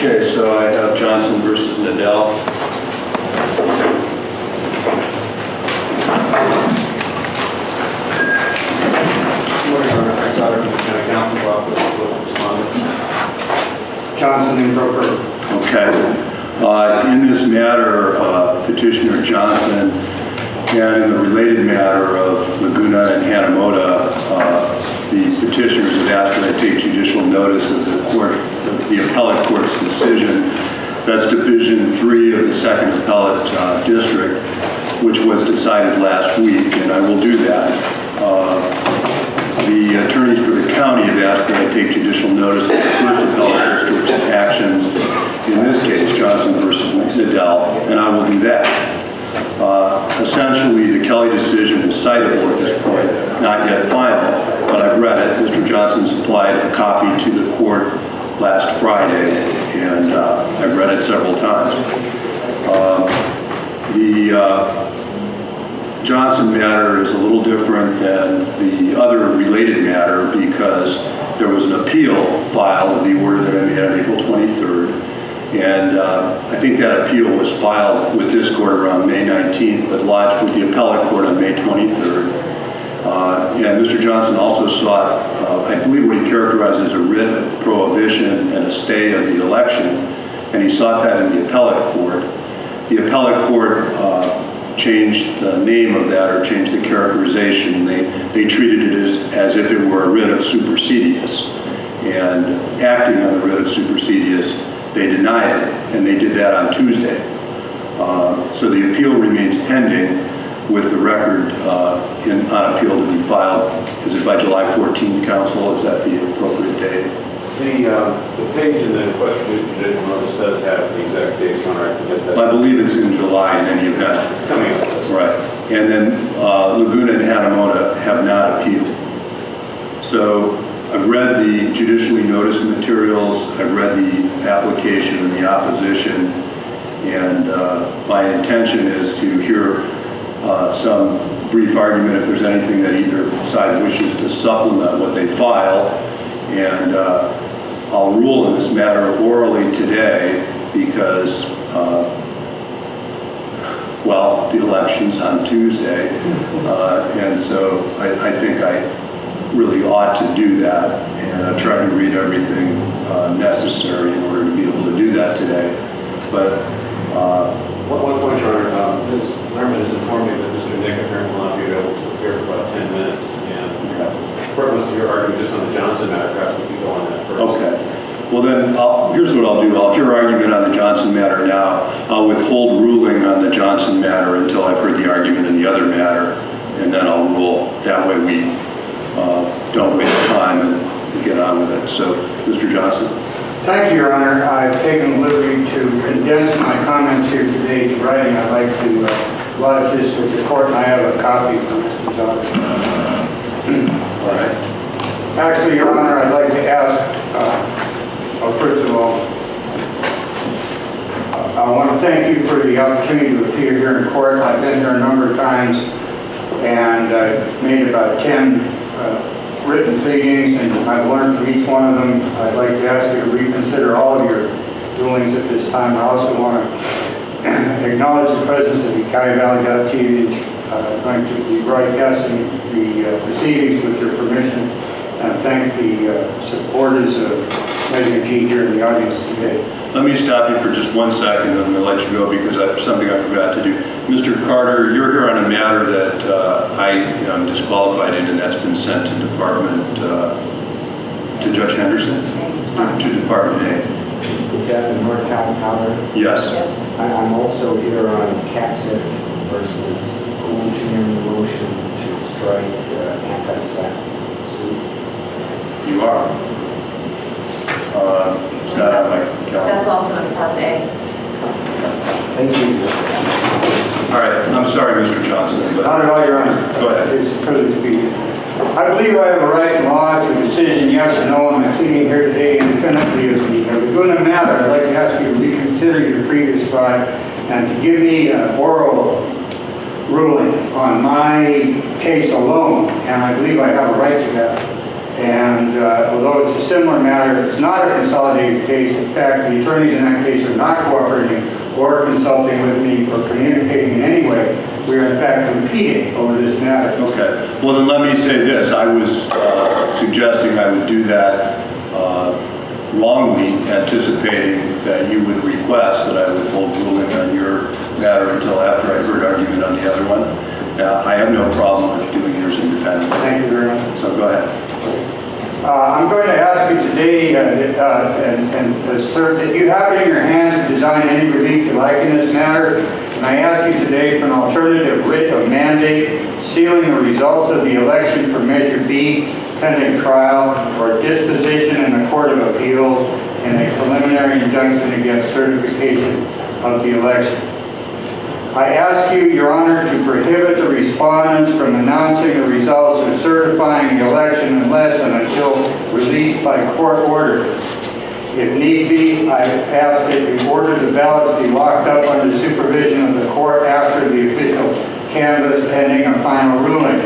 Okay, so I have Johnson versus Nadell. Good morning, Your Honor. Frank Sauter from the County Counsel's Office with Respondent. Johnson and Broker. Okay. In this matter, Petitioner Johnson, and in the related matter of Laguna and Hanamoto, the petitioners have asked that I take judicial notice as the appellate court's decision. That's Division 3 of the 2nd Appellate District, which was decided last week, and I will do that. The attorneys for the county have asked that I take judicial notice of the 1st Appellate District's actions, in this case, Johnson versus Nadell, and I will do that. Essentially, the Kelly decision is citable at this point, not yet final, but I've read it. Mr. Johnson supplied a copy to the court last Friday, and I've read it several times. The Johnson matter is a little different than the other related matter because there was an appeal filed of the order that I made on April 23rd. And I think that appeal was filed with this court around May 19th, but lodged with the appellate court on May 23rd. And Mr. Johnson also sought, I believe what he characterized as a writ of prohibition and a stay of the election, and he sought that in the appellate court. The appellate court changed the name of that, or changed the characterization. They treated it as if it were a writ of supersedious, and acting on the writ of supersedious, they denied it, and they did that on Tuesday. So the appeal remains pending with the record on appeal to be filed. Is it by July 14th, counsel? Is that the appropriate date? The page in the question judicial notice does have the exact dates on it. I believe it's in July in any event. It's coming up. Right. And then Laguna and Hanamoto have not appealed. So I've read the judicially noticed materials, I've read the application and the opposition, and my intention is to hear some brief argument if there's anything that either side wishes to supplement what they file, and I'll rule in this matter orally today because, well, the election's on Tuesday, and so I think I really ought to do that, and I try to read everything necessary in order to be able to do that today. But one point, Your Honor, Ms. Lerman has informed me that Mr. Nick apparently will not be able to appear for about 10 minutes, and the purpose of your argument just on the Johnson matter, perhaps we can go on that first. Okay. Well then, here's what I'll do. I'll hear argument on the Johnson matter now. I'll withhold ruling on the Johnson matter until I've heard the argument in the other matter, and then I'll rule. That way we don't waste time and get on with it. So, Mr. Johnson. Thank you, Your Honor. I've taken the liberty to condense my comments here today to writing. I'd like to lodge this with the court, and I have a copy from Mr. Johnson. All right. Actually, Your Honor, I'd like to ask, well, first of all, I want to thank you for the opportunity to appear here in court. I've been here a number of times, and I've made about 10 written pleadings, and I've learned from each one of them. I'd like to ask you to reconsider all of your rulings at this time. I also want to acknowledge the presence of the Cuyahoga Valley.TV, going to be broadcasting the proceedings with your permission, and thank the supporters of Measure G here in the audience today. Let me stop you for just 1 second, and I'm going to let you go because that's something I forgot to do. Mr. Carter, you're here on a matter that I am disqualified in, and that's been sent to Department, to Judge Henderson, to Department A. Is that the North Carolina powder? Yes. I'm also here on CATSIF versus engineering motion to strike anti-SLAPP suit. You are. Is that on my calendar? That's also in Part A. Thank you. All right. I'm sorry, Mr. Johnson. But Not at all, Your Honor. Go ahead. It's a privilege to be here. I believe I have a right in law to a decision yes or no, and I'm pleading here today independently of the Laguna matter. I'd like to ask you to reconsider your previous slide and to give me an oral ruling on my case alone, and I believe I have a right to that. And although it's a similar matter, it's not a consolidated case. In fact, the attorneys in that case are not cooperating or consulting with me or communicating in any way. We are in fact competing over this matter. Okay. Well, then let me say this. I was suggesting I would do that wrongly, anticipating that you would request that I would hold ruling on your matter until after I heard argument on the other one. I have no problem with doing yours independently. Thank you very much. So go ahead. I'm going to ask you today and assert that you have it in your hands to design any relief you like in this matter. And I ask you today for an alternative writ of mandate sealing the results of the election for Measure B pending trial or disposition in the Court of Appeals in a preliminary injunction against certification of the election. I ask you, Your Honor, to prohibit the respondents from announcing the results or certifying the election unless and until released by court order. If need be, I ask that you order the ballots be locked up under supervision of the court after the official canvass pending a final ruling.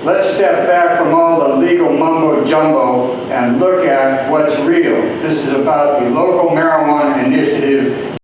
Let's step back from all the legal mumbo-jumbo and look at what's real. This is about the local marijuana initiative